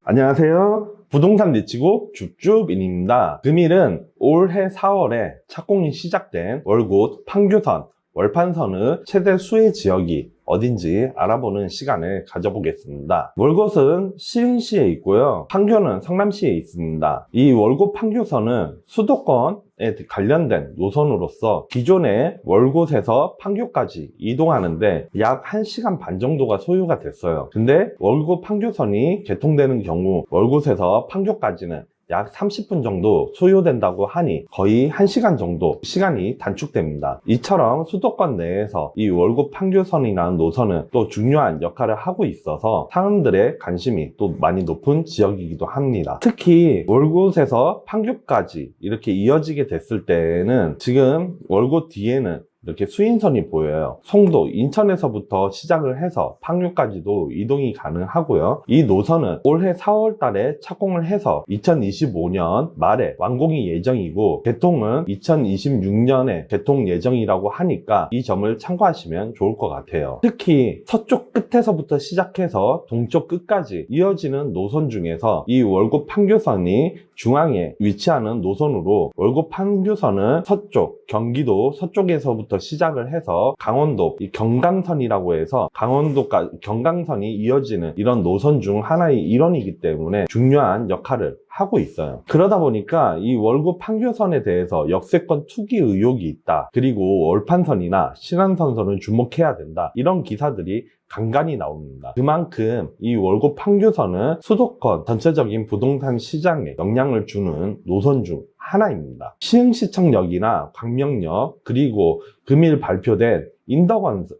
안녕하세요. 부동산 리치고 줍줍인입니다. 금일은 올해 4월에 착공이 시작된 월곶 판교선, 월판선의 최대 수혜 지역이 어딘지 알아보는 시간을 가져보겠습니다. 월곶은 시흥시에 있고요. 판교는 성남시에 있습니다. 이 월곶 판교선은 수도권에 관련된 노선으로서 기존의 월곶에서 판교까지 이동하는데 약 1시간 반 정도가 소요가 됐어요. 근데 월곶 판교선이 개통되는 경우 월곶에서 판교까지는 약 30분 정도 소요된다고 하니 거의 1시간 정도 시간이 단축됩니다. 이처럼 수도권 내에서 이 월곶 판교선이라는 노선은 또 중요한 역할을 하고 있어서 사람들의 관심이 또 많이 높은 지역이기도 합니다. 특히 월곶에서 판교까지 이렇게 이어지게 됐을 때에는 지금 월곶 뒤에는 이렇게 수인선이 보여요. 송도, 인천에서부터 시작을 해서 판교까지도 이동이 가능하고요. 이 노선은 올해 4월 달에 착공을 해서 2025년 말에 완공이 예정이고 개통은 2026년에 개통 예정이라고 하니까 이 점을 참고하시면 좋을 것 같아요. 특히 서쪽 끝에서부터 시작해서 동쪽 끝까지 이어지는 노선 중에서 이 월곶 판교선이 중앙에 위치하는 노선으로 월곶 판교선은 서쪽, 경기도 서쪽에서부터 시작을 해서 강원도 이 경강선이라고 해서 강원도까지 경강선이 이어지는 이런 노선 중 하나의 일원이기 때문에 중요한 역할을 하고 있어요. 그러다 보니까 이 월곶 판교선에 대해서 역세권 투기 의혹이 있다. 그리고 월판선이나 신안선선을 주목해야 된다. 이런 기사들이 간간히 나옵니다. 그만큼 이 월곶 판교선은 수도권 전체적인 부동산 시장에 영향을 주는 노선 중 하나입니다. 시흥시청역이나 광명역 그리고 금일 발표된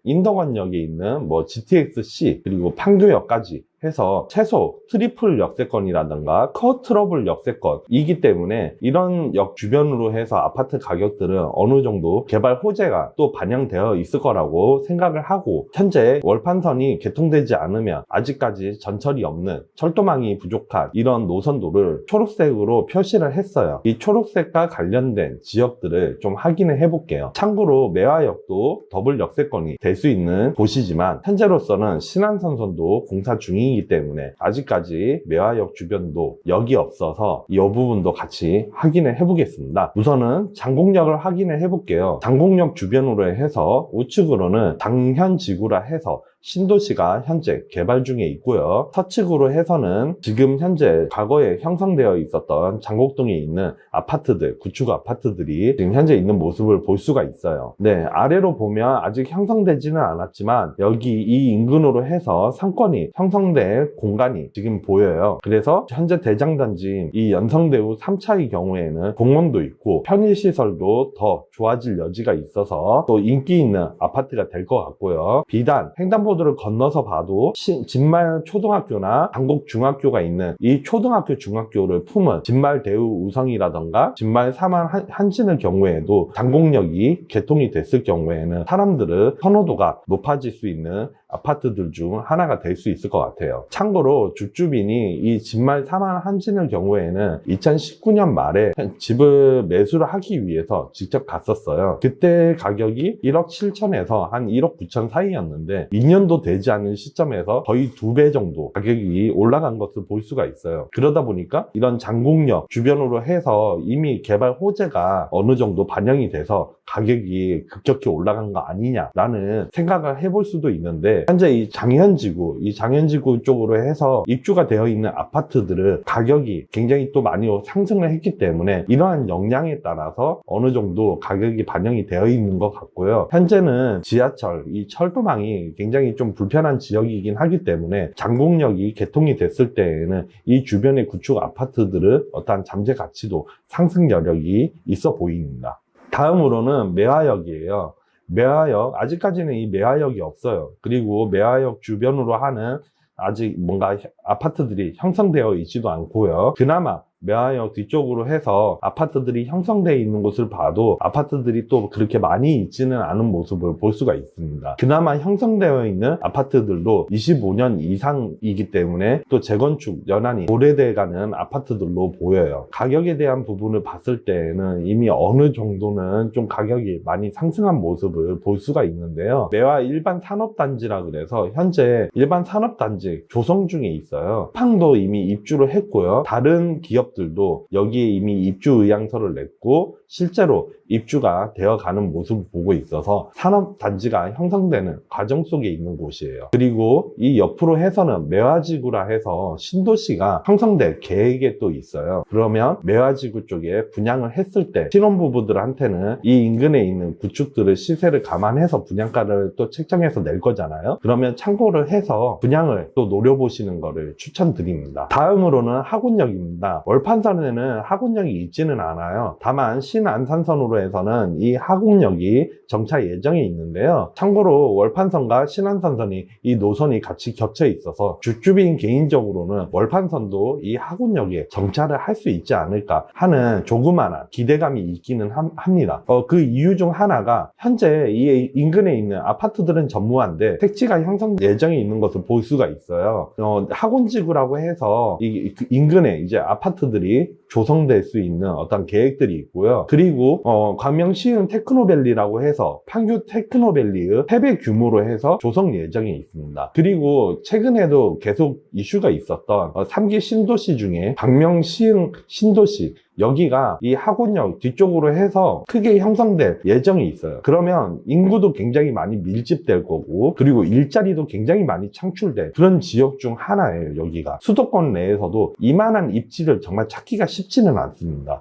인덕원역에 있는 GTX-C 그리고 판교역까지 해서 최소 트리플 역세권이라든가 쿼트러블 역세권이기 때문에 이런 역 주변으로 해서 아파트 가격들은 어느 정도 개발 호재가 또 반영되어 있을 거라고 생각을 하고 현재 월판선이 개통되지 않으면 아직까지 전철이 없는 철도망이 부족한 이런 노선도를 초록색으로 표시를 했어요. 이 초록색과 관련된 지역들을 좀 확인을 해볼게요. 참고로 매화역도 더블 역세권이 될 수 있는 곳이지만 현재로서는 신안선선도 공사 중이기 때문에 아직까지 매화역 주변도 역이 없어서 이 부분도 같이 확인을 해보겠습니다. 우선은 장곡역을 확인을 해볼게요. 장곡역 주변으로 해서 우측으로는 당현지구라 해서 신도시가 현재 개발 중에 있고요. 서측으로 해서는 지금 현재 과거에 형성되어 있었던 장곡동에 있는 아파트들, 구축 아파트들이 지금 현재 있는 모습을 볼 수가 있어요. 네, 아래로 보면 아직 형성되지는 않았지만 여기 이 인근으로 해서 상권이 형성될 공간이 지금 보여요. 그래서 현재 대장단지 이 연성대우 3차의 경우에는 공원도 있고 편의시설도 더 좋아질 여지가 있어서 또 인기 있는 아파트가 될 것 같고요. 비단 횡단보도를 건너서 봐도 진말 초등학교나 장곡 중학교가 있는 이 초등학교 중학교를 품은 진말 대우 우성이라던가 진말 사만 한진의 경우에도 장곡역이 개통이 됐을 경우에는 사람들의 선호도가 높아질 수 있는 아파트들 중 하나가 될 수 있을 것 같아요. 참고로 줍줍인이 이 진말 사만 한진의 경우에는 2019년 말에 집을 매수를 하기 위해서 직접 갔었어요. 그때 가격이 1억 7천에서 한 1억 9천 사이였는데 2년도 되지 않은 시점에서 거의 2배 정도 가격이 올라간 것을 볼 수가 있어요. 그러다 보니까 이런 장곡역 주변으로 해서 이미 개발 호재가 어느 정도 반영이 돼서 가격이 급격히 올라간 거 아니냐라는 생각을 해볼 수도 있는데 현재 이 장현지구 쪽으로 해서 입주가 되어 있는 아파트들은 가격이 굉장히 또 많이 상승을 했기 때문에 이러한 역량에 따라서 어느 정도 가격이 반영이 되어 있는 것 같고요. 현재는 지하철, 이 철도망이 굉장히 좀 불편한 지역이긴 하기 때문에 장곡역이 개통이 됐을 때에는 이 주변의 구축 아파트들의 어떠한 잠재 가치도 상승 여력이 있어 보입니다. 다음으로는 매화역이에요. 매화역, 아직까지는 이 매화역이 없어요. 그리고 매화역 주변으로 하는 아직 뭔가 아파트들이 형성되어 있지도 않고요. 그나마 매화역 뒤쪽으로 해서 아파트들이 형성되어 있는 곳을 봐도 아파트들이 또 그렇게 많이 있지는 않은 모습을 볼 수가 있습니다. 그나마 형성되어 있는 아파트들도 25년 이상이기 때문에 또 재건축 연한이 오래돼가는 아파트들로 보여요. 가격에 대한 부분을 봤을 때는 이미 어느 정도는 좀 가격이 많이 상승한 모습을 볼 수가 있는데요. 매화 일반 산업단지라 그래서 현재 일반 산업단지 조성 중에 있어요. 팡도 이미 입주를 했고요. 다른 기업들도 여기에 이미 입주 의향서를 냈고 실제로 입주가 되어가는 모습을 보고 있어서 산업단지가 형성되는 과정 속에 있는 곳이에요. 그리고 이 옆으로 해서는 매화지구라 해서 신도시가 형성될 계획에 또 있어요. 그러면 매화지구 쪽에 분양을 했을 때 신혼부부들한테는 이 인근에 있는 구축들의 시세를 감안해서 분양가를 또 책정해서 낼 거잖아요. 그러면 참고를 해서 분양을 또 노려보시는 거를 추천드립니다. 다음으로는 하군역입니다. 월판선에는 하군역이 있지는 않아요. 다만 신안산선으로 해서는 이 하군역이 정차 예정이 있는데요. 참고로 월판선과 신안산선이 이 노선이 같이 겹쳐 있어서 주주빈 개인적으로는 월판선도 이 하군역에 정차를 할 수 있지 않을까 하는 조그마한 기대감이 있기는 합니다. 그 이유 중 하나가 현재 이 인근에 있는 아파트들은 전무한데 택지가 형성 예정이 있는 것을 볼 수가 있어요. 하군지구라고 해서 이 인근에 이제 아파트들이 조성될 수 있는 어떤 계획들이 있고요. 그리고 광명시흥 테크노밸리라고 해서 판교 테크노밸리의 3배 규모로 해서 조성 예정이 있습니다. 그리고 최근에도 계속 이슈가 있었던 3기 신도시 중에 광명시흥 신도시, 여기가 이 하군역 뒤쪽으로 해서 크게 형성될 예정이 있어요. 그러면 인구도 굉장히 많이 밀집될 거고, 그리고 일자리도 굉장히 많이 창출될 그런 지역 중 하나예요. 여기가 수도권 내에서도 이만한 입지를 정말 찾기가 쉽지는 않습니다.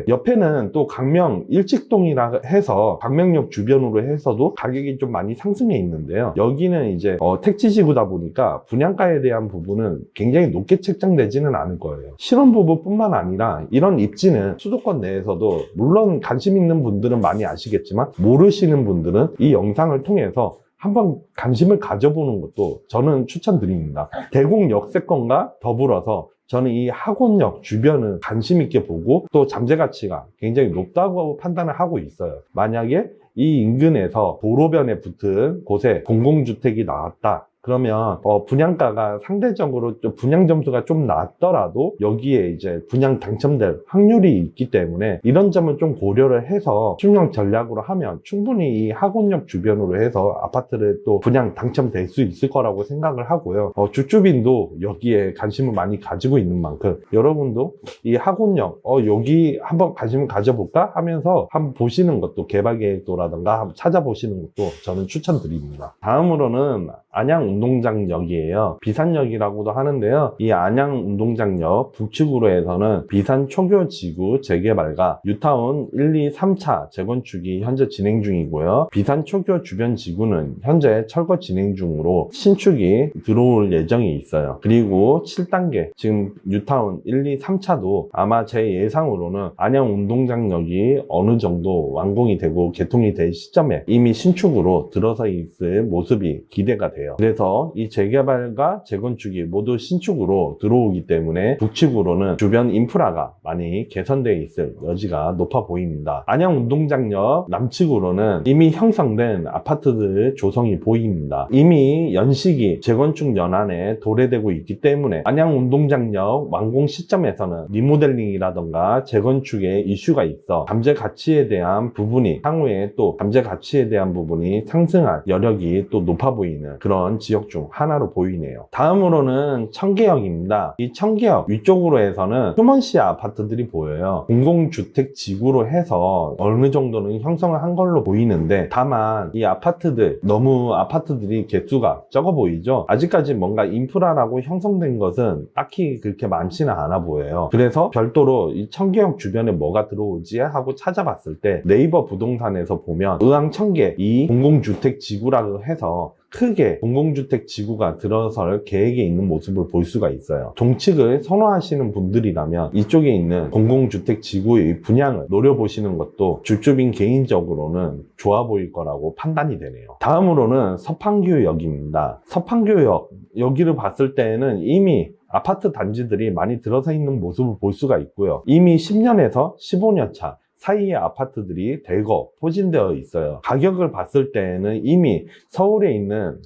옆에는 또 강명 일직동이라 해서 광명역 주변으로 해서도 가격이 좀 많이 상승해 있는데요. 여기는 이제 택지지구다 보니까 분양가에 대한 부분은 굉장히 높게 책정되지는 않을 거예요. 신혼부부뿐만 아니라 이런 입지는 수도권 내에서도 물론 관심 있는 분들은 많이 아시겠지만 모르시는 분들은 이 영상을 통해서 한번 관심을 가져보는 것도 저는 추천드립니다. 대곡 역세권과 더불어서 저는 이 하곤역 주변을 관심 있게 보고 또 잠재 가치가 굉장히 높다고 판단을 하고 있어요. 만약에 이 인근에서 도로변에 붙은 곳에 공공주택이 나왔다. 그러면 분양가가 상대적으로 좀 분양 점수가 좀 낮더라도 여기에 이제 분양 당첨될 확률이 있기 때문에 이런 점을 좀 고려를 해서 신용 전략으로 하면 충분히 이 하곤역 주변으로 해서 아파트를 또 분양 당첨될 수 있을 거라고 생각을 하고요. 주주빈도 여기에 관심을 많이 가지고 있는 만큼 여러분도 이 하곤역 여기 한번 관심을 가져볼까 하면서 한번 보시는 것도 개발계획도라든가 한번 찾아보시는 것도 저는 추천드립니다. 다음으로는 안양운동장역이에요. 비산역이라고도 하는데요. 이 안양운동장역 북측으로 해서는 비산 초교지구 재개발과 뉴타운 1, 2, 3차 재건축이 현재 진행 중이고요. 비산 초교 주변 지구는 현재 철거 진행 중으로 신축이 들어올 예정이 있어요. 그리고 7단계 지금 뉴타운 1, 2, 3차도 아마 제 예상으로는 안양운동장역이 어느 정도 완공이 되고 개통이 될 시점에 이미 신축으로 들어서 있을 모습이 기대가 돼요. 그래서 이 재개발과 재건축이 모두 신축으로 들어오기 때문에 북측으로는 주변 인프라가 많이 개선되어 있을 여지가 높아 보입니다. 안양운동장역 남측으로는 이미 형성된 아파트들 조성이 보입니다. 이미 연식이 재건축 연한에 도래되고 있기 때문에 안양운동장역 완공 시점에서는 리모델링이라던가 재건축에 이슈가 있어 잠재 가치에 대한 부분이 향후에 또 잠재 가치에 대한 부분이 상승할 여력이 또 높아 보이는 그런 지역 중 하나로 보이네요. 다음으로는 청계역입니다. 이 청계역 위쪽으로 해서는 휴먼시 아파트들이 보여요. 공공주택 지구로 해서 어느 정도는 형성을 한 걸로 보이는데 다만 이 아파트들 너무 아파트들이 개수가 적어 보이죠. 아직까지 뭔가 인프라라고 형성된 것은 딱히 그렇게 많지는 않아 보여요. 그래서 별도로 이 청계역 주변에 뭐가 들어오지 하고 찾아봤을 때 네이버 부동산에서 보면 의왕 청계 이 공공주택 지구라고 해서 크게 공공주택 지구가 들어설 계획에 있는 모습을 볼 수가 있어요. 동측을 선호하시는 분들이라면 이쪽에 있는 공공주택 지구의 분양을 노려보시는 것도 줍줍인 개인적으로는 좋아 보일 거라고 판단이 되네요. 다음으로는 서판교역입니다. 서판교역, 여기를 봤을 때는 이미 아파트 단지들이 많이 들어서 있는 모습을 볼 수가 있고요. 이미 10년에서 15년 차 사이의 아파트들이 대거 포진되어 있어요. 가격을 봤을 때는 이미 서울에 있는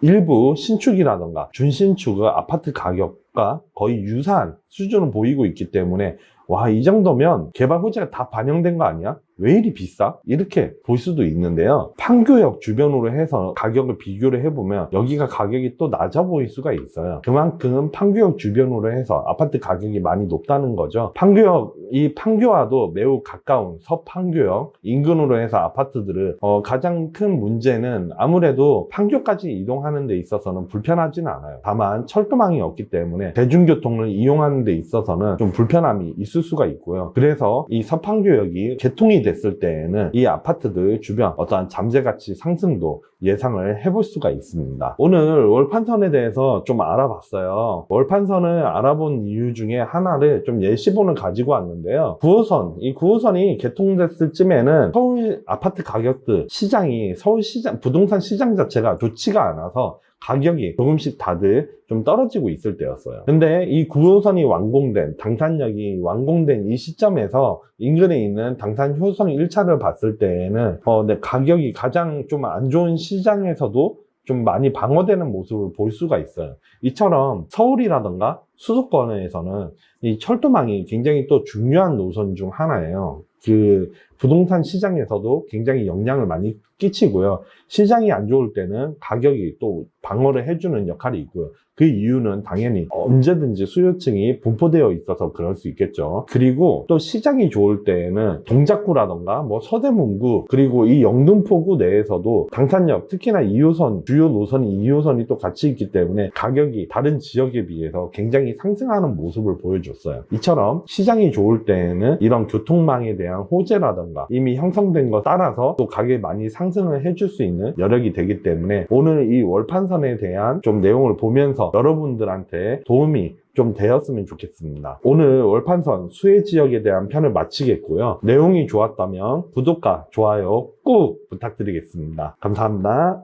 일부 신축이라던가 준신축의 아파트 가격과 거의 유사한 수준을 보이고 있기 때문에 와, 이 정도면 개발 호재가 다 반영된 거 아니야? 왜 이리 비싸? 이렇게 볼 수도 있는데요. 판교역 주변으로 해서 가격을 비교를 해보면 여기가 가격이 또 낮아 보일 수가 있어요. 그만큼 판교역 주변으로 해서 아파트 가격이 많이 높다는 거죠. 판교역, 이 판교와도 매우 가까운 서판교역 인근으로 해서 아파트들을 가장 큰 문제는 아무래도 판교까지 이동하는 데 있어서는 불편하지는 않아요. 다만 철도망이 없기 때문에 대중교통을 이용하는 데 있어서는 좀 불편함이 있을 수가 있고요. 그래서 이 서판교역이 개통이 됐을 때에는 이 아파트들 주변 어떠한 잠재가치 상승도 예상을 해볼 수가 있습니다. 오늘 월판선에 대해서 좀 알아봤어요. 월판선을 알아본 이유 중에 하나를 좀 예시본을 가지고 왔는데요. 9호선, 이 9호선이 개통됐을 쯤에는 서울 아파트 가격들 시장이 서울 시장, 부동산 시장 자체가 좋지가 않아서 가격이 조금씩 다들 좀 떨어지고 있을 때였어요. 근데 이 9호선이 완공된, 당산역이 완공된 이 시점에서 인근에 있는 당산 효성 1차를 봤을 때에는 가격이 가장 좀 안 좋은 시장에서도 좀 많이 방어되는 모습을 볼 수가 있어요. 이처럼 서울이라던가 수도권에서는 이 철도망이 굉장히 또 중요한 노선 중 하나예요. 그 부동산 시장에서도 굉장히 영향을 많이 끼치고요. 시장이 안 좋을 때는 가격이 또 방어를 해주는 역할이 있고요. 그 이유는 당연히 언제든지 수요층이 분포되어 있어서 그럴 수 있겠죠. 그리고 또 시장이 좋을 때에는 동작구라던가 서대문구, 그리고 이 영등포구 내에서도 당산역, 특히나 2호선, 주요 노선이 2호선이 또 같이 있기 때문에 가격이 다른 지역에 비해서 굉장히 상승하는 모습을 보여줬어요. 이처럼 시장이 좋을 때에는 이런 교통망에 대한 호재라던가 이미 형성된 것 따라서 또 가격이 많이 상승을 해줄 수 있는 여력이 되기 때문에 오늘 이 월판선에 대한 좀 내용을 보면서 여러분들한테 도움이 좀 되었으면 좋겠습니다. 오늘 월판선 수혜 지역에 대한 편을 마치겠고요. 내용이 좋았다면 구독과 좋아요 꾹 부탁드리겠습니다. 감사합니다.